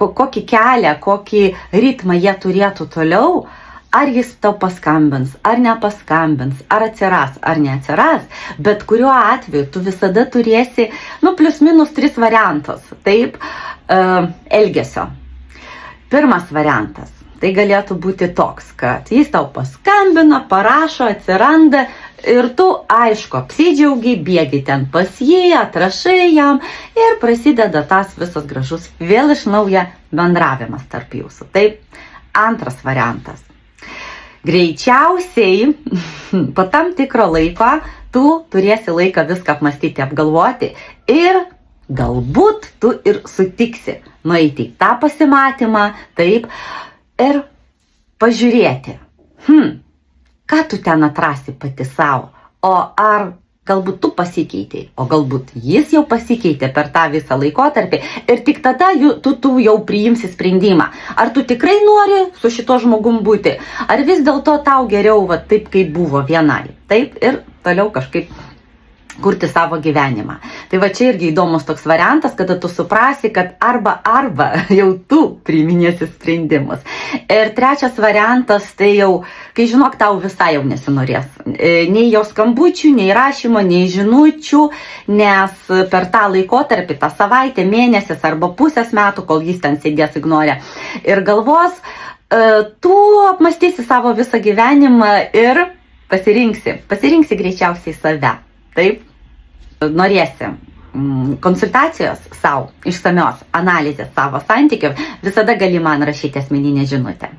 kokį kelią, kokį ritmą jie turėtų toliau, ar jis tau paskambins, ar nepaskambins, ar atsiras, ar neatsiras, bet kuriuo atveju tu visada turėsi, plius minus 3 variantus, taip, elgesio. Pirmas variantas, tai galėtų būti toks, kad jis tau paskambina, parašo, atsiranda ir tu, aišku, apsidžiaugi, bėgi ten pas jį, atrašai jam ir prasideda tas visas gražus vėl iš naujo bendravimas tarp jūsų. Taip, antras variantas. Greičiausiai po tam tikro laiko tu turėsi laiką viską apmastyti, apgalvoti ir galbūt tu ir sutiksi nueiti į tą pasimatymą, taip, ir pažiūrėti, ką tu ten atrasi pati savo, o ar galbūt tu pasikeitei, o galbūt jis jau pasikeitė per tą visą laikotarpį ir tik tada tu jau priimsi sprendimą. Ar tu tikrai nori su šito žmogum būti, ar vis dėlto tau geriau taip, kaip buvo vienai. Taip, ir toliau kažkaip kurti savo gyvenimą. Tai va čia irgi įdomus toks variantas, kada tu suprasi, kad arba jau tu priiminėsi sprendimus. Ir trečias variantas, tai jau, kai žinok, tau visai jau nesinorės. Nei jo skambučių, nei rašymo, nei žinučių, nes per tą laikotarpį, tą savaitę, mėnesis arba pusės metų, kol jis ten sėdės ignorė ir galvos, tu apmastysi savo visą gyvenimą ir pasirinksi greičiausiai save. Taip, norėsi konsultacijos savo, išsamios analizės savo santykių, visada gali man rašyti asmeninę žinutę.